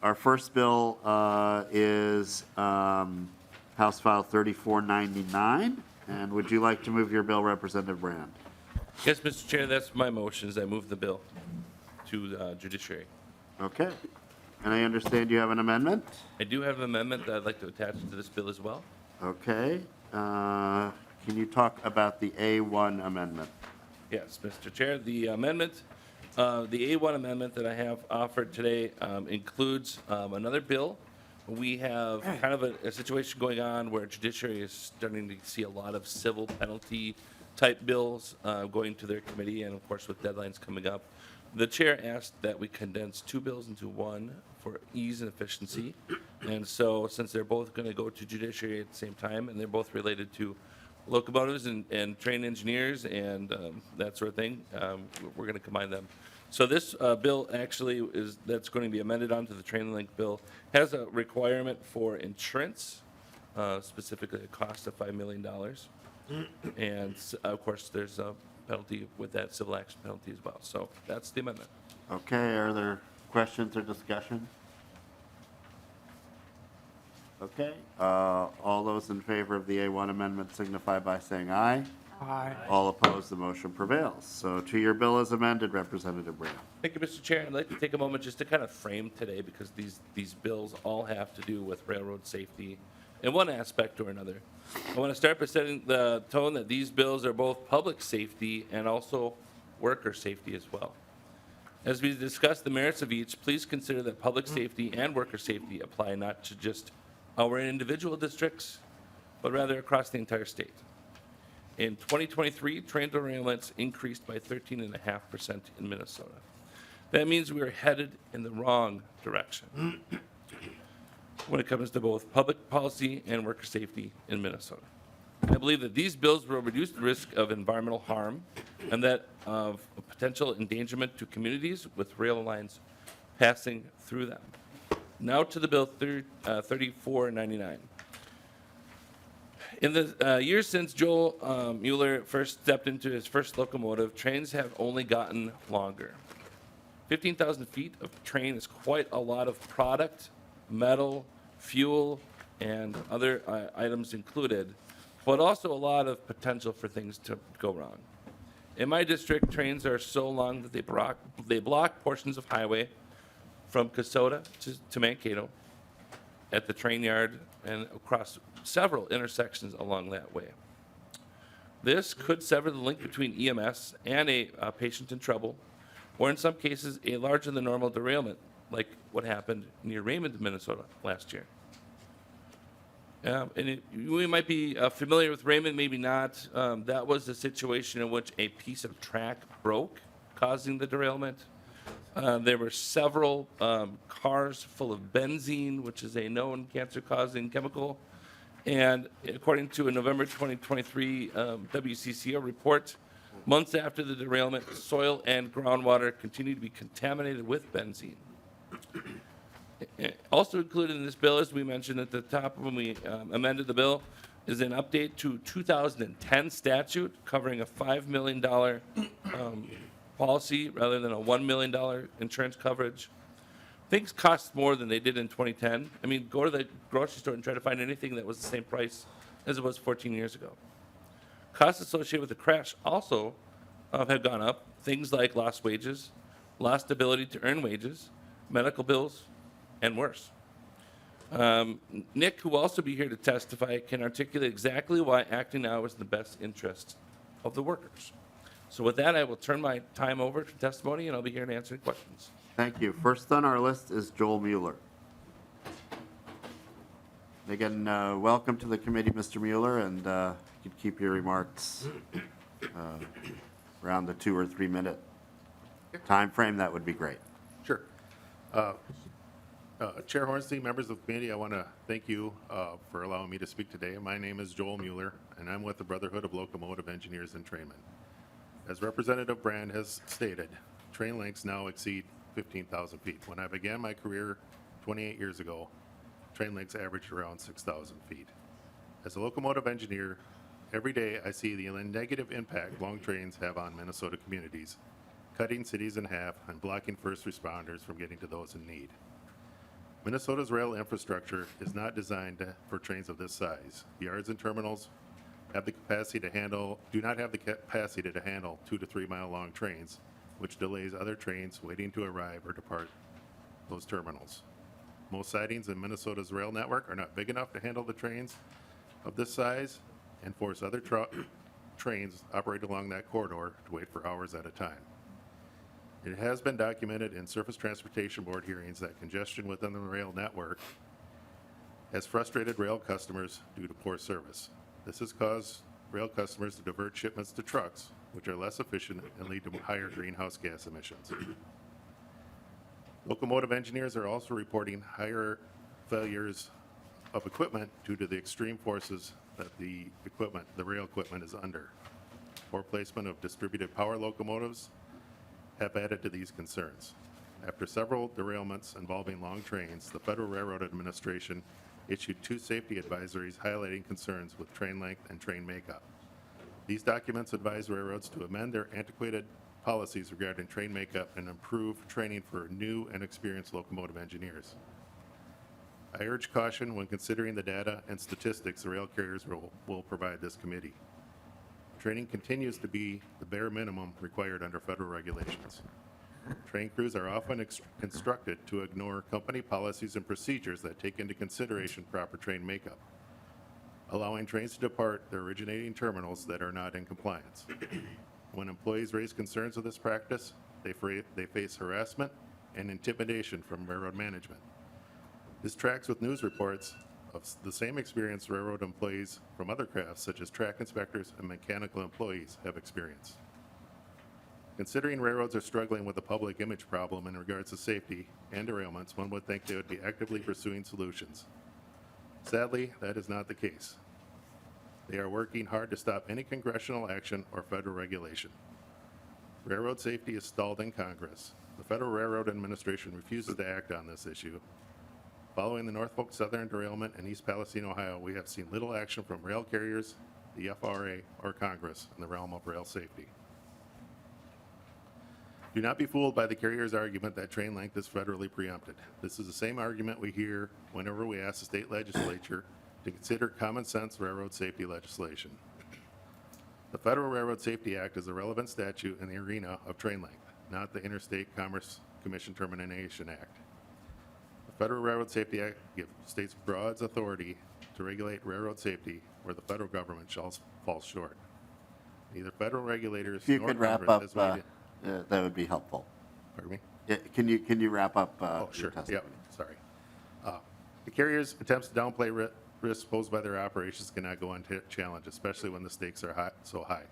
Our first bill is House File 3499. And would you like to move your bill, Representative Brand? Yes, Mr. Chair, that's my motion, is I move the bill to judiciary. Okay. And I understand you have an amendment? I do have an amendment that I'd like to attach to this bill as well. Okay. Can you talk about the A1 amendment? Yes, Mr. Chair, the amendment, the A1 amendment that I have offered today includes another bill. We have kind of a situation going on where judiciary is starting to see a lot of civil penalty type bills going to their committee, and of course with deadlines coming up. The chair asked that we condense two bills into one for ease and efficiency. And so since they're both going to go to judiciary at the same time, and they're both related to locomotives and train engineers and that sort of thing, we're going to combine them. So this bill actually that's going to be amended onto the train link bill has a requirement for insurance, specifically a cost of $5 million. And of course, there's a penalty with that, civil action penalty as well. So that's the amendment. Okay, are there questions or discussion? Okay, all those in favor of the A1 amendment signify by saying aye. Aye. All opposed, the motion prevails. So to your bill as amended, Representative Brown. Thank you, Mr. Chair. I'd like to take a moment just to kind of frame today, because these bills all have to do with railroad safety in one aspect or another. I want to start by setting the tone that these bills are both public safety and also worker safety as well. As we discuss the merits of each, please consider that public safety and worker safety apply not to just our individual districts, but rather across the entire state. In 2023, train derailments increased by 13.5% in Minnesota. That means we are headed in the wrong direction when it comes to both public policy and worker safety in Minnesota. I believe that these bills will reduce the risk of environmental harm and that of potential endangerment to communities with rail lines passing through them. Now to the bill 3499. In the years since Joel Mueller first stepped into his first locomotive, trains have only gotten longer. 15,000 feet of train is quite a lot of product, metal, fuel, and other items included, but also a lot of potential for things to go wrong. In my district, trains are so long that they block portions of highway from Kasota to Mankato at the train yard and across several intersections along that way. This could sever the link between EMS and a patient in trouble, or in some cases, a larger than normal derailment, like what happened near Raymond, Minnesota last year. We might be familiar with Raymond, maybe not. That was a situation in which a piece of track broke, causing the derailment. There were several cars full of benzene, which is a known cancer-causing chemical. And according to a November 2023 WCCO report, months after the derailment, soil and groundwater continued to be contaminated with benzene. Also included in this bill, as we mentioned at the top when we amended the bill, is an update to 2010 statute covering a $5 million policy rather than a $1 million insurance coverage. Things cost more than they did in 2010. I mean, go to the grocery store and try to find anything that was the same price as it was 14 years ago. Costs associated with the crash also have gone up. Things like lost wages, lost ability to earn wages, medical bills, and worse. Nick, who will also be here to testify, can articulate exactly why acting now is in the best interest of the workers. So with that, I will turn my time over to testimony, and I'll be here to answer questions. Thank you. First on our list is Joel Mueller. Again, welcome to the committee, Mr. Mueller, and you could keep your remarks around the 2 or 3 minute time frame. That would be great. Sure. Chair Hornstein, members of the committee, I want to thank you for allowing me to speak today. My name is Joel Mueller, and I'm with the Brotherhood of Locomotive Engineers and Trainmen. As Representative Brand has stated, train lengths now exceed 15,000 feet. When I began my career 28 years ago, train lengths averaged around 6,000 feet. As a locomotive engineer, every day I see the negative impact long trains have on Minnesota communities, cutting cities in half and blocking first responders from getting to those in need. Minnesota's rail infrastructure is not designed for trains of this size. Yards and terminals have the capacity to handle, do not have the capacity to handle 2 to 3 mile long trains, which delays other trains waiting to arrive or depart those terminals. Most sidings in Minnesota's rail network are not big enough to handle the trains of this size and force other trains operate along that corridor to wait for hours at a time. It has been documented in Surface Transportation Board hearings that congestion within the rail network has frustrated rail customers due to poor service. This has caused rail customers to divert shipments to trucks, which are less efficient and lead to higher greenhouse gas emissions. Locomotive engineers are also reporting higher failures of equipment due to the extreme forces that the rail equipment is under. Poor placement of distributed power locomotives have added to these concerns. After several derailments involving long trains, the Federal Railroad Administration issued 2 safety advisories highlighting concerns with train length and train makeup. These documents advise railroads to amend their antiquated policies regarding train makeup and improve training for new and experienced locomotive engineers. I urge caution when considering the data and statistics the rail carriers will provide this committee. Training continues to be the bare minimum required under federal regulations. Train crews are often instructed to ignore company policies and procedures that take into consideration proper train makeup, allowing trains to depart their originating terminals that are not in compliance. When employees raise concerns of this practice, they face harassment and intimidation from railroad management. This tracks with news reports of the same experience railroad employees from other crafts, such as track inspectors and mechanical employees, have experienced. Considering railroads are struggling with a public image problem in regards to safety and derailments, one would think they would be actively pursuing solutions. Sadly, that is not the case. They are working hard to stop any congressional action or federal regulation. Railroad safety is stalled in Congress. The Federal Railroad Administration refuses to act on this issue. Following the Norfolk Southern derailment in East Palestine, Ohio, we have seen little action from rail carriers, the FRA, or Congress in the realm of rail safety. Do not be fooled by the carrier's argument that train length is federally preempted. This is the same argument we hear whenever we ask the state legislature to consider common sense railroad safety legislation. The Federal Railroad Safety Act is a relevant statute in the arena of train length, not the Interstate Commerce Commission Termination Act. The Federal Railroad Safety Act gives states broad authority to regulate railroad safety where the federal government falls short. Neither federal regulators If you nor could wrap Congress up, has made that would be helpful. Pardon me? Yeah, can you wrap up Oh, your sure. testimony? Yep. Sorry. The carriers' attempts to downplay risks posed by their operations cannot go unchallenged, especially when the stakes are so high.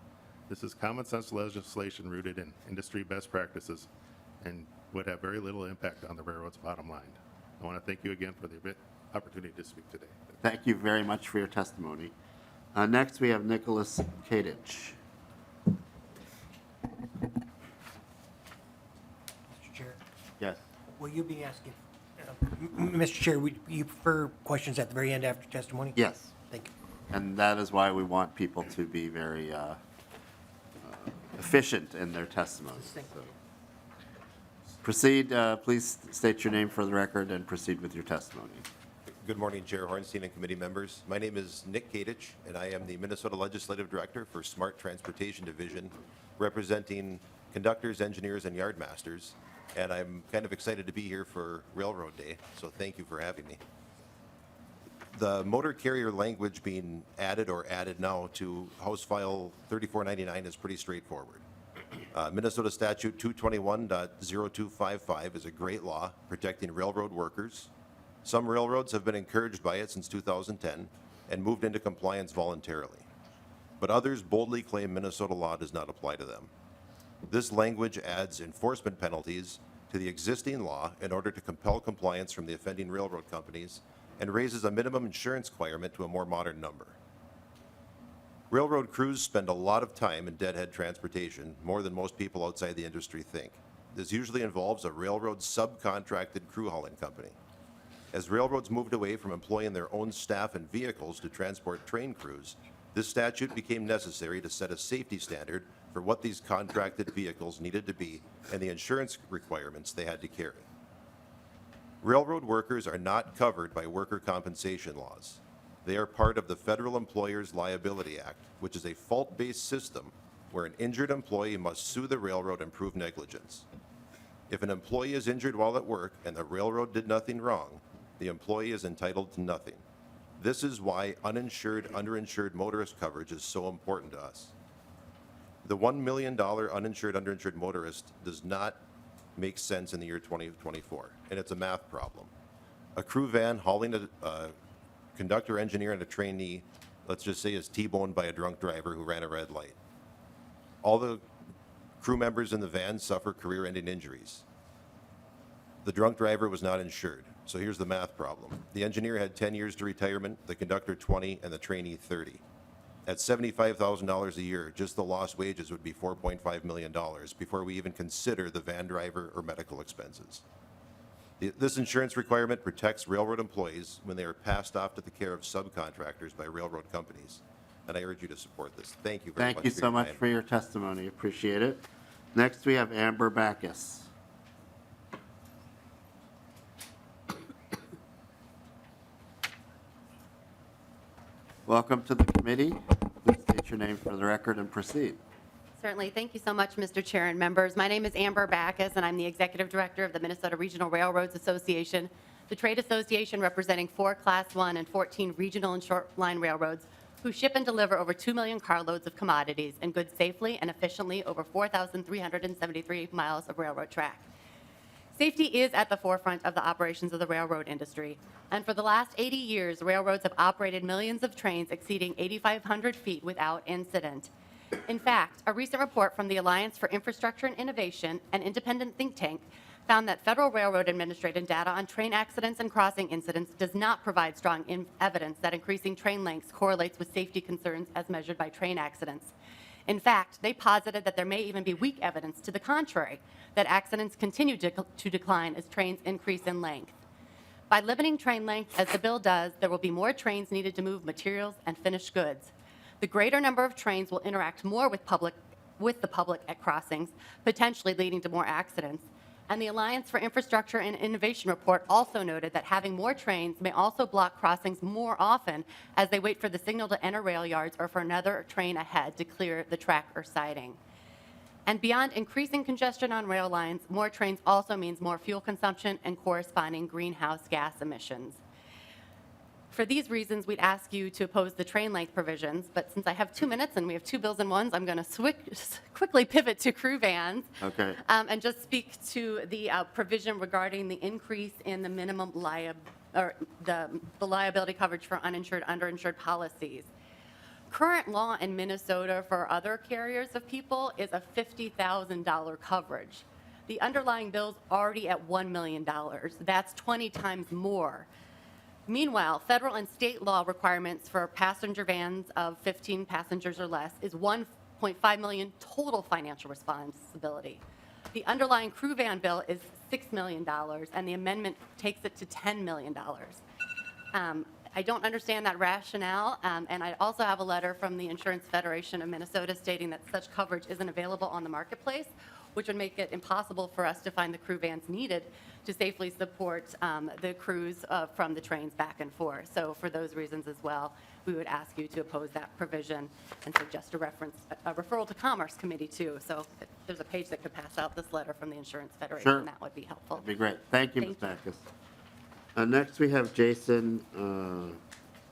This is common sense legislation rooted in industry best practices and would have very little impact on the railroad's bottom line. I want to thank you again for the opportunity to speak today. Thank you very much for your testimony. Next, we have Nicholas Kadich. Mr. Chair, Yes. will you be asking, Mr. Chair, would you prefer questions at the very end after testimony? Yes. Thank you. And that is why we want people to be very efficient in their testimony. Thank you. Proceed, please state your name for the record and proceed with your testimony. Good morning, Chair Hornstein and committee members. My name is Nick Kadich, and I am the Minnesota Legislative Director for Smart Transportation Division, representing conductors, engineers, and yardmasters. And I'm kind of excited to be here for Railroad Day, so thank you for having me. The motor carrier language being added or added now to House File 3499 is pretty straightforward. Minnesota Statute 221.0255 is a great law protecting railroad workers. Some railroads have been encouraged by it since 2010 and moved into compliance voluntarily. But others boldly claim Minnesota law does not apply to them. This language adds enforcement penalties to the existing law in order to compel compliance from the offending railroad companies and raises a minimum insurance requirement to a more modern number. Railroad crews spend a lot of time in deadhead transportation, more than most people outside the industry think. This usually involves a railroad subcontracted crew hauling company. As railroads moved away from employing their own staff and vehicles to transport train crews, this statute became necessary to set a safety standard for what these contracted vehicles needed to be and the insurance requirements they had to carry. Railroad workers are not covered by worker compensation laws. They are part of the Federal Employers Liability Act, which is a fault-based system where an injured employee must sue the railroad and prove negligence. If an employee is injured while at work and the railroad did nothing wrong, the employee is entitled to nothing. This is why uninsured, underinsured motorist coverage is so important to us. The $1 million uninsured, underinsured motorist does not make sense in the year 2024, and it's a math problem. A crew van hauling a conductor, engineer, and a trainee, let's just say, is T-boned by a drunk driver who ran a red light. All the crew members in the van suffer career-ending injuries. The drunk driver was not insured. So here's the math problem. The engineer had 10 years to retirement, the conductor 20, and the trainee 30. At $75,000 a year, just the lost wages would be $4.5 million before we even consider the van driver or medical expenses. This insurance requirement protects railroad employees when they are passed off to the care of subcontractors by railroad companies. And I urge you to support this. Thank you very much. Thank you so much for your testimony. Appreciate it. Next, we have Amber Backus. Welcome to the committee. Please state your name for the record and proceed. Certainly. Thank you so much, Mr. Chair and members. My name is Amber Backus, and I'm the Executive Director of the Minnesota Regional Railroads Association, the trade association representing 4 Class 1 and 14 regional and short line railroads who ship and deliver over 2 million carloads of commodities and goods safely and efficiently over 4,373 miles of railroad track. Safety is at the forefront of the operations of the railroad industry, and for the last 80 years, railroads have operated millions of trains exceeding 8,500 feet without incident. In fact, a recent report from the Alliance for Infrastructure and Innovation, an independent think tank, found that Federal Railroad Administration data on train accidents and crossing incidents does not provide strong evidence that increasing train lengths correlates with safety concerns as measured by train accidents. In fact, they posited that there may even be weak evidence to the contrary, that accidents continue to decline as trains increase in length. By limiting train length, as the bill does, there will be more trains needed to move materials and finished goods. The greater number of trains will interact more with the public at crossings, potentially leading to more accidents. And the Alliance for Infrastructure and Innovation report also noted that having more trains may also block crossings more often as they wait for the signal to enter rail yards or for another train ahead to clear the track or siding. And beyond increasing congestion on rail lines, more trains also means more fuel consumption and corresponding greenhouse gas emissions. For these reasons, we'd ask you to oppose the train length provisions, but since I have 2 minutes and we have 2 bills in one, I'm going to quickly pivot to crew vans. Okay. And just speak to the provision regarding the increase in the minimum the liability coverage for uninsured, underinsured policies. Current law in Minnesota for other carriers of people is a $50,000 coverage. The underlying bill's already at $1 million. That's 20 times more. Meanwhile, federal and state law requirements for passenger vans of 15 passengers or less is $1.5 million total financial responsibility. The underlying crew van bill is $6 million, and the amendment takes it to $10 million. I don't understand that rationale, and I also have a letter from the Insurance Federation of Minnesota stating that such coverage isn't available on the marketplace, which would make it impossible for us to find the crew vans needed to safely support the crews from the trains back and forth. So for those reasons as well, we would ask you to oppose that provision and suggest a referral to Commerce Committee too. So if there's a page that could pass out this letter from the Insurance Federation, Sure. that would be helpful. That'd be great. Thank you, Ms. Thank Backus. Next, we have Jason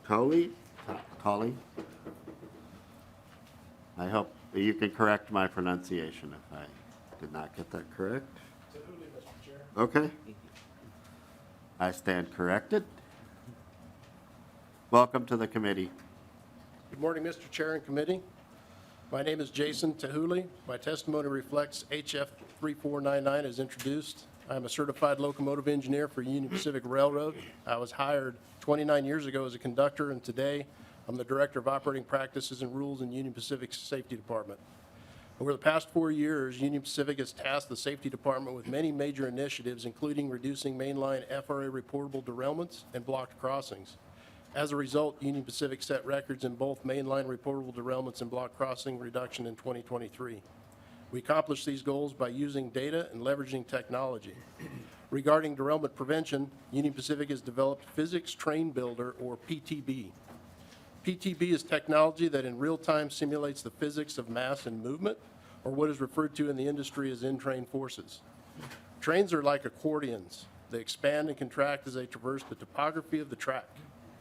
Colley. I hope you can correct my pronunciation if I did not get that correct. Okay. I stand corrected. Welcome to the committee. Good morning, Mr. Chair and committee. My name is Jason Tahuli. My testimony reflects HF 3499 as introduced. I'm a certified locomotive engineer for Union Pacific Railroad. I was hired 29 years ago as a conductor, and today I'm the Director of Operating Practices and Rules in Union Pacific's Safety Department. Over the past 4 years, Union Pacific has tasked the Safety Department with many major initiatives, including reducing mainline FRA reportable derailments and blocked crossings. As a result, Union Pacific set records in both mainline reportable derailments and block crossing reduction in 2023. We accomplished these goals by using data and leveraging technology. Regarding derailment prevention, Union Pacific has developed Physics Train Builder, or PTB. PTB is technology that in real time simulates the physics of mass and movement, or what is referred to in the industry as in-train forces. Trains are like accordions. They expand and contract as they traverse the topography of the track.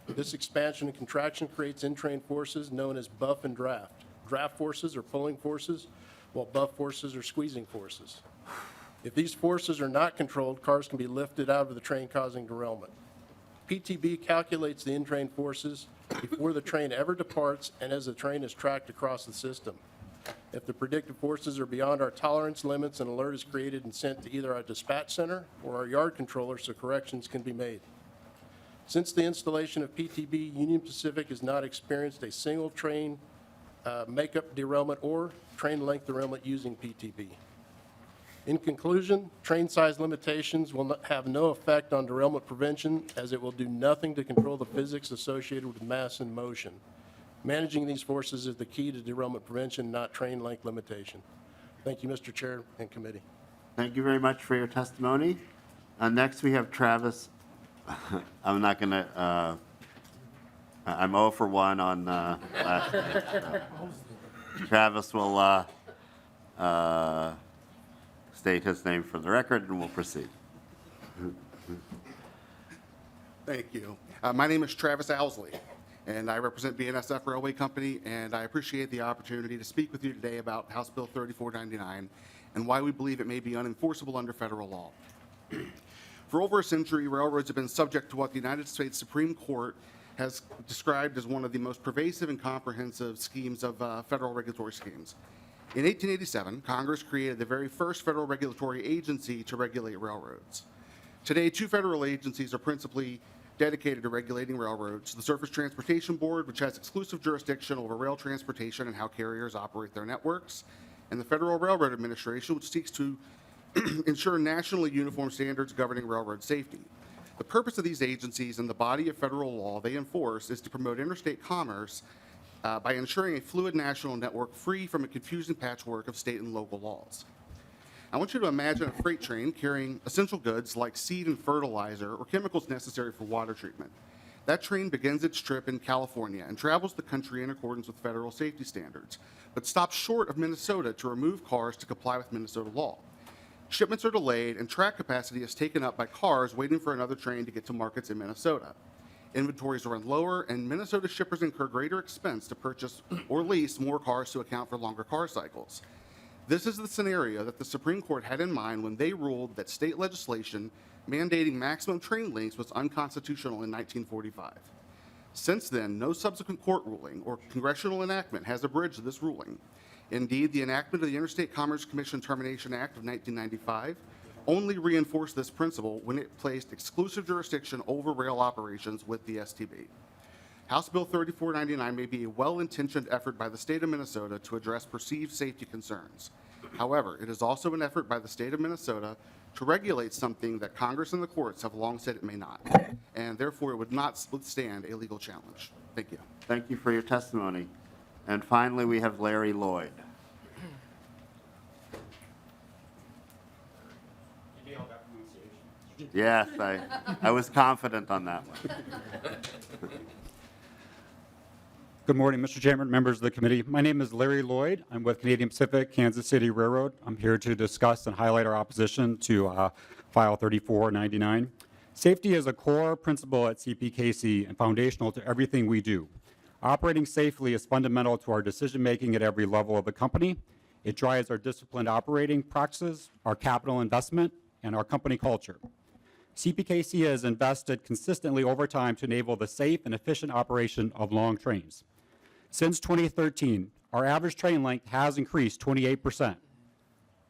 This expansion and contraction creates in-train forces known as buff and draft. Draft forces are pulling forces, while buff forces are squeezing forces. If these forces are not controlled, cars can be lifted out of the train, causing derailment. PTB calculates the in-train forces before the train ever departs and as the train is tracked across the system. If the predicted forces are beyond our tolerance limits, an alert is created and sent to either our dispatch center or our yard controller so corrections can be made. Since the installation of PTB, Union Pacific has not experienced a single train makeup derailment or train length derailment using PTB. In conclusion, train size limitations will have no effect on derailment prevention, as it will do nothing to control the physics associated with mass and motion. Managing these forces is the key to derailment prevention, not train length limitation. Thank you, Mr. Chair and committee. Thank you very much for your testimony. Next, we have Travis. I'm not going to, I'm 0 for 1 on last. Travis will state his name for the record, and we'll proceed. Thank you. My name is Travis Owsley, and I represent BNSF Railway Company, and I appreciate the opportunity to speak with you today about House Bill 3499 and why we believe it may be unenforceable under federal law. For over a century, railroads have been subject to what the United States Supreme Court has described as one of the most pervasive and comprehensive schemes of federal regulatory schemes. In 1887, Congress created the very first federal regulatory agency to regulate railroads. Today, 2 federal agencies are principally dedicated to regulating railroads: the Surface Transportation Board, which has exclusive jurisdiction over rail transportation and how carriers operate their networks, and the Federal Railroad Administration, which seeks to ensure nationally uniform standards governing railroad safety. The purpose of these agencies and the body of federal law they enforce is to promote interstate commerce by ensuring a fluid national network free from a confusing patchwork of state and local laws. I want you to imagine a freight train carrying essential goods like seed and fertilizer or chemicals necessary for water treatment. That train begins its trip in California and travels the country in accordance with federal safety standards, but stops short of Minnesota to remove cars to comply with Minnesota law. Shipments are delayed and track capacity is taken up by cars waiting for another train to get to markets in Minnesota. Inventories run lower, and Minnesota shippers incur greater expense to purchase or lease more cars to account for longer car cycles. This is the scenario that the Supreme Court had in mind when they ruled that state legislation mandating maximum train lengths was unconstitutional in 1945. Since then, no subsequent court ruling or congressional enactment has abridged this ruling. Indeed, the enactment of the Interstate Commerce Commission Termination Act of 1995 only reinforced this principle when it placed exclusive jurisdiction over rail operations with the STB. House Bill 3499 may be a well-intentioned effort by the state of Minnesota to address perceived safety concerns. However, it is also an effort by the state of Minnesota to regulate something that Congress and the courts have long said it may not, and therefore it would not withstand a legal challenge. Thank you. Thank you for your testimony. And finally, we have Larry Lloyd. Yes, I was confident on that one. Good morning, Mr. Chairman, members of the committee. My name is Larry Lloyd. I'm with Canadian Pacific Kansas City Railroad. I'm here to discuss and highlight our opposition to File 3499. Safety is a core principle at CPKC and foundational to everything we do. Operating safely is fundamental to our decision-making at every level of the company. It drives our disciplined operating practices, our capital investment, and our company culture. CPKC has invested consistently over time to enable the safe and efficient operation of long trains. Since 2013, our average train length has increased 28%,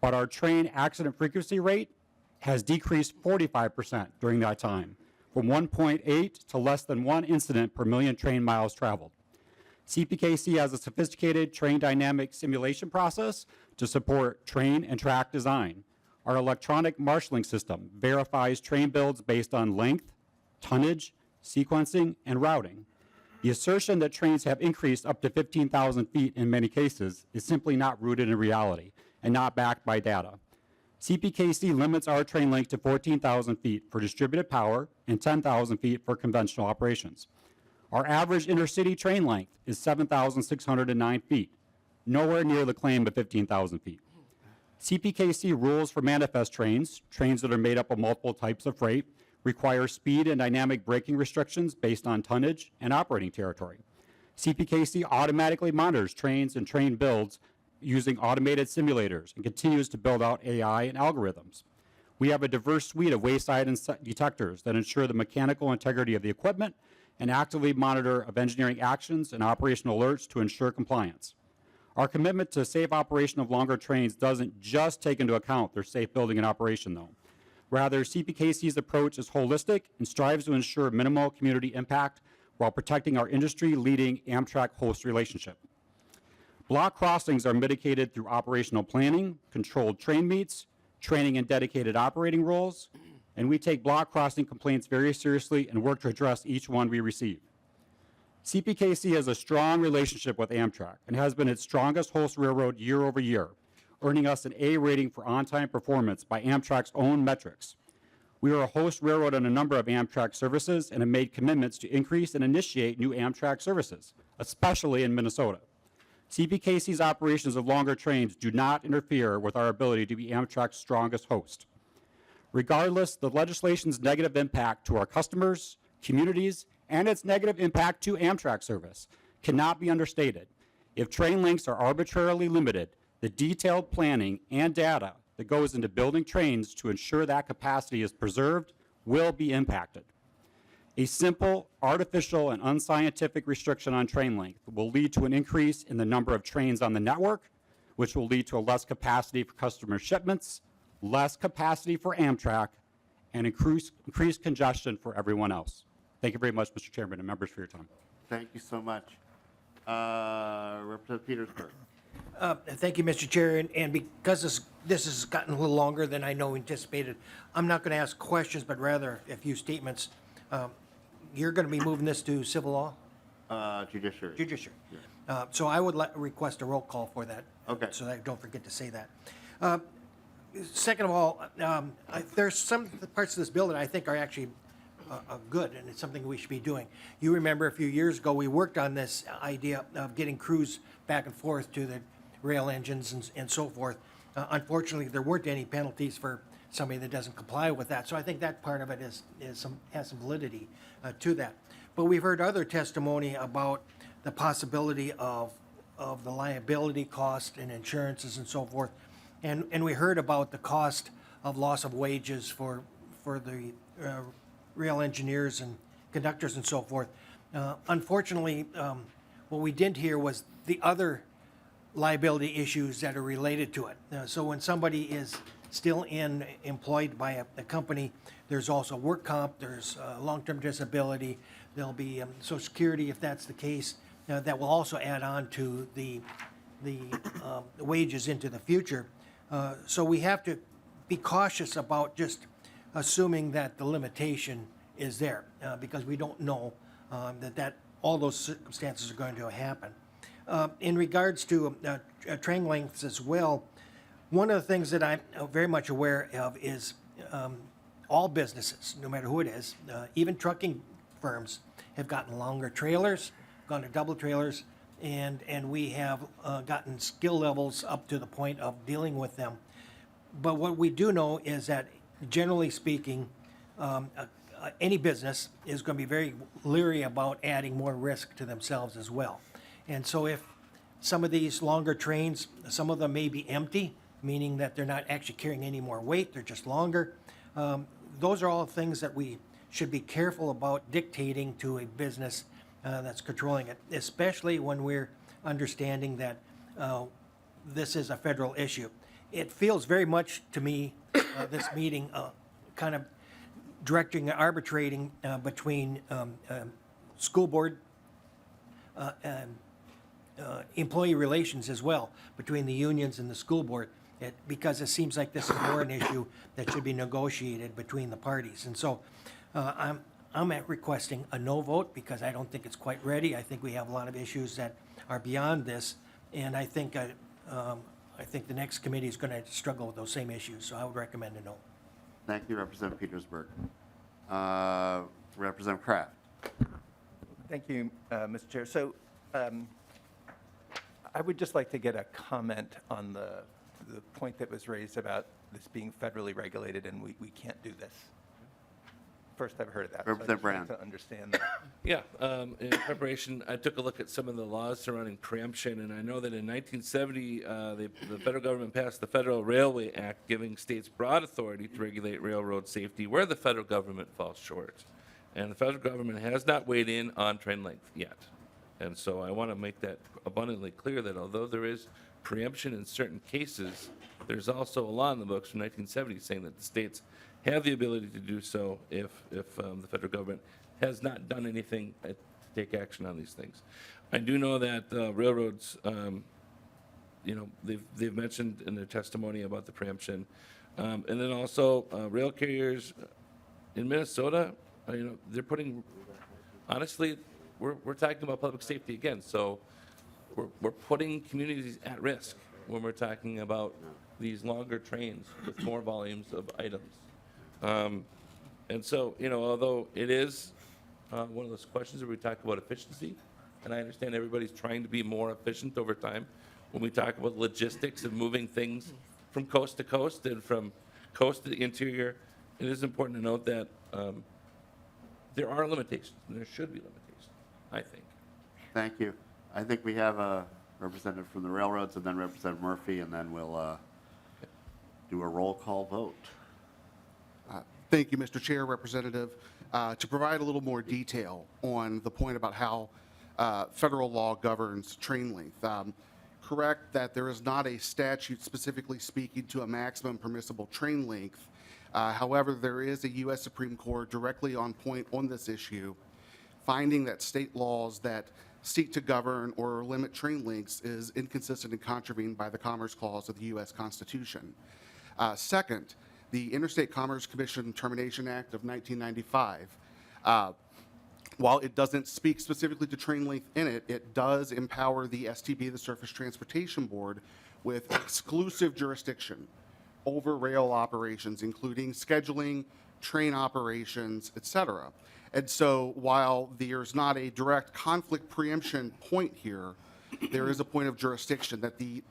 but our train accident frequency rate has decreased 45% during that time, from 1.8 to less than 1 incident per million train miles traveled. CPKC has a sophisticated train dynamic simulation process to support train and track design. Our electronic marshaling system verifies train builds based on length, tonnage, sequencing, and routing. The assertion that trains have increased up to 15,000 feet in many cases is simply not rooted in reality and not backed by data. CPKC limits our train length to 14,000 feet for distributed power and 10,000 feet for conventional operations. Our average intercity train length is 7,609 feet, nowhere near the claim of 15,000 feet. CPKC rules for manifest trains, trains that are made up of multiple types of freight, require speed and dynamic braking restrictions based on tonnage and operating territory. CPKC automatically monitors trains and train builds using automated simulators and continues to build out AI and algorithms. We have a diverse suite of wayside detectors that ensure the mechanical integrity of the equipment and actively monitor of engineering actions and operational alerts to ensure compliance. Our commitment to safe operation of longer trains doesn't just take into account their safe building and operation, though. Rather, CPKC's approach is holistic and strives to ensure minimal community impact while protecting our industry-leading Amtrak host relationship. Block crossings are mitigated through operational planning, controlled train meets, training and dedicated operating roles, and we take block crossing complaints very seriously and work to address each one we receive. CPKC has a strong relationship with Amtrak and has been its strongest host railroad year over year, earning us an A rating for on-time performance by Amtrak's own metrics. We are a host railroad on a number of Amtrak services and have made commitments to increase and initiate new Amtrak services, especially in Minnesota. CPKC's operations of longer trains do not interfere with our ability to be Amtrak's strongest host. Regardless, the legislation's negative impact to our customers, communities, and its negative impact to Amtrak service cannot be understated. If train lengths are arbitrarily limited, the detailed planning and data that goes into building trains to ensure that capacity is preserved will be impacted. A simple, artificial, and unscientific restriction on train length will lead to an increase in the number of trains on the network, which will lead to a less capacity for customer shipments, less capacity for Amtrak, and increased congestion for everyone else. Thank you very much, Mr. Chairman and members, for your time. Thank you so much. Representative Petersburg. Thank you, Mr. Chair, and because this has gotten a little longer than I know anticipated, I'm not going to ask questions, but rather a few statements. You're going to be moving this to civil law? Judiciary. Judiciary. So I would request a roll call for that. Okay. So that I don't forget to say that. Second of all, there's some parts of this bill that I think are actually good, and it's something we should be doing. You remember a few years ago, we worked on this idea of getting crews back and forth to the rail engines and so forth. Unfortunately, there weren't any penalties for somebody that doesn't comply with that. So I think that part of it has some validity to that. But we've heard other testimony about the possibility of the liability cost and insurances and so forth. And we heard about the cost of loss of wages for the rail engineers and conductors and so forth. Unfortunately, what we didn't hear was the other liability issues that are related to it. So when somebody is still employed by a company, there's also work comp, there's long-term disability, there'll be Social Security if that's the case. That will also add on to the wages into the future. So we have to be cautious about just assuming that the limitation is there, because we don't know that all those circumstances are going to happen. In regards to train lengths as well, one of the things that I'm very much aware of is all businesses, no matter who it is, even trucking firms, have gotten longer trailers, gone to double trailers, and we have gotten skill levels up to the point of dealing with them. But what we do know is that, generally speaking, any business is going to be very leery about adding more risk to themselves as well. And so if some of these longer trains, some of them may be empty, meaning that they're not actually carrying any more weight, they're just longer. Those are all things that we should be careful about dictating to a business that's controlling it, especially when we're understanding that this is a federal issue. It feels very much to me, this meeting, kind of directing and arbitrating between school board employee relations as well, between the unions and the school board, because it seems like this is more an issue that should be negotiated between the parties. And so I'm requesting a no vote because I don't think it's quite ready. I think we have a lot of issues that are beyond this, and I think I think the next committee is going to struggle with those same issues, so I would recommend a no. Thank you, Representative Petersburg. Representative Kraft. Thank you, Mr. Chair. So I would just like to get a comment on the point that was raised about this being federally regulated and we can't do this. First I've heard of that. So I Representative just like Brown. to understand that. Yeah, in preparation, I took a look at some of the laws surrounding preemption, and I know that in 1970, the federal government passed the Federal Railway Act, giving states broad authority to regulate railroad safety where the federal government falls short. And the federal government has not weighed in on train length yet. And so I want to make that abundantly clear that although there is preemption in certain cases, there's also a law in the books from 1970 saying that the states have the ability to do so if the federal government has not done anything to take action on these things. I do know that railroads, they've mentioned in their testimony about the preemption. And then also rail carriers in Minnesota, they're putting, honestly, we're talking about public safety again. So we're putting communities at risk when we're talking about these longer trains with more volumes of items. And so, although it is one of those questions where we talk about efficiency, and I understand everybody's trying to be more efficient over time, when we talk about logistics of moving things from coast to coast and from coast to the interior, it is important to note that there are limitations, and there should be limitations, I think. Thank you. I think we have a representative from the railroads, and then Representative Murphy, and then we'll do a roll call vote. Thank you, Mr. Chair, Representative. To provide a little more detail on the point about how federal law governs train length. Correct that there is not a statute specifically speaking to a maximum permissible train length. However, there is a U.S. Supreme Court directly on point on this issue, finding that state laws that seek to govern or limit train lengths is inconsistent and contravened by the Commerce Clause of the U.S. Constitution. Second, the Interstate Commerce Commission Termination Act of 1995, while it doesn't speak specifically to train length in it, it does empower the STB, the Surface Transportation Board, with exclusive jurisdiction over rail operations, including scheduling, train operations, et cetera. And so while there's not a direct conflict preemption point here, there is a point of jurisdiction that the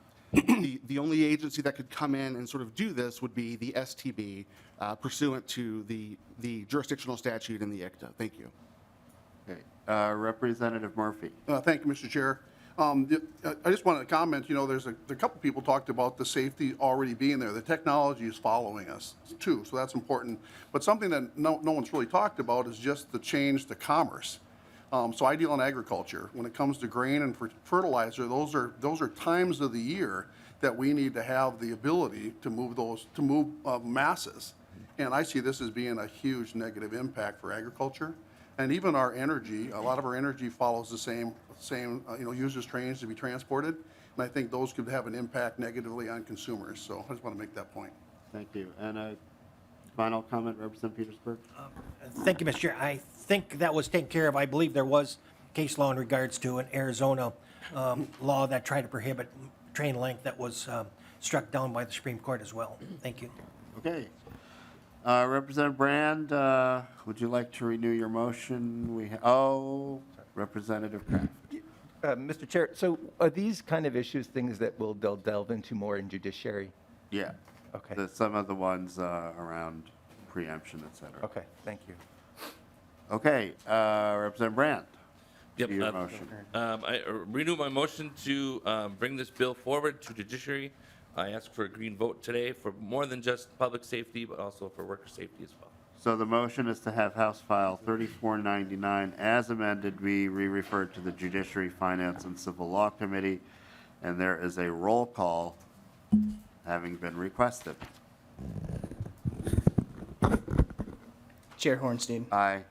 only agency that could come in and sort of do this would be the STB pursuant to the jurisdictional statute in the ICTA. Thank you. Okay. Representative Murphy. Thank you, Mr. Chair. I just wanted to comment, there's a couple people talked about the safety already being there. The technology is following us too, so that's important. But something that no one's really talked about is just the change to commerce. So I deal in agriculture. When it comes to grain and fertilizer, those are times of the year that we need to have the ability to move masses. And I see this as being a huge negative impact for agriculture. And even our energy, a lot of our energy follows the same uses trains to be transported. And I think those could have an impact negatively on consumers. So I just want to make that point. Thank you. And a final comment, Representative Petersburg? Thank you, Mr. Chair. I think that was taken care of. I believe there was case law in regards to an Arizona law that tried to prohibit train length that was struck down by the Supreme Court as well. Thank you. Okay. Representative Brand, would you like to renew your motion? Representative Kraft. Mr. Chair, so are these kind of issues things that they'll delve into more in judiciary? Yeah. Okay. Some of the ones around preemption, et cetera. Okay, thank you. Okay. Representative Brand. Yep. To your motion. I renew my motion to bring this bill forward to judiciary. I ask for a green vote today for more than just public safety, but also for worker safety as well. So the motion is to have House File 3499 as amended be re-referred to the Judiciary, Finance, and Civil Law Committee, and there is a roll call having been requested. Chair Hornstein. Aye.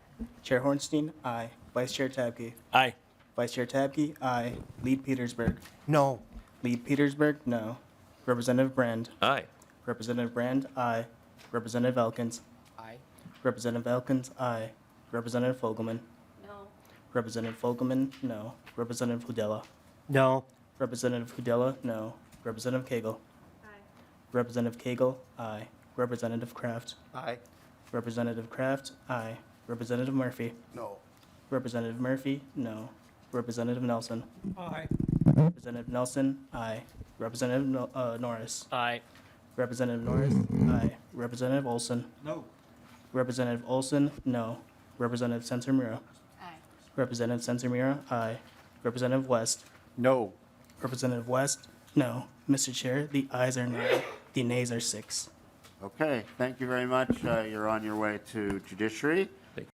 Chair Hornstein, aye. Vice Chair Tabke. Aye. Vice Chair Tabke, aye. Lead Petersburg. No. Lead Petersburg, no. Representative Brand. Aye. Representative Brand, aye. Representative Elkins. Aye. Representative Elkins, aye. Representative Fogelman. No. Representative Fogelman, no. Representative Hudella. No. Representative Hudella, no. Representative Cagle. Representative Cagle, aye. Representative Kraft. Aye. Representative Kraft, aye. Representative Murphy. No. Representative Murphy, no. Representative Nelson. Aye. Representative Nelson, aye. Representative Norris. Aye. Representative Norris, aye. Representative Olson. No. Representative Olson, no. Representative Centimero. Aye. Representative Centimero, aye. Representative West. No. Representative West, no. Mr. Chair, the ayes are 9, the nays are 6. Okay, thank you very much. You're on your way to judiciary.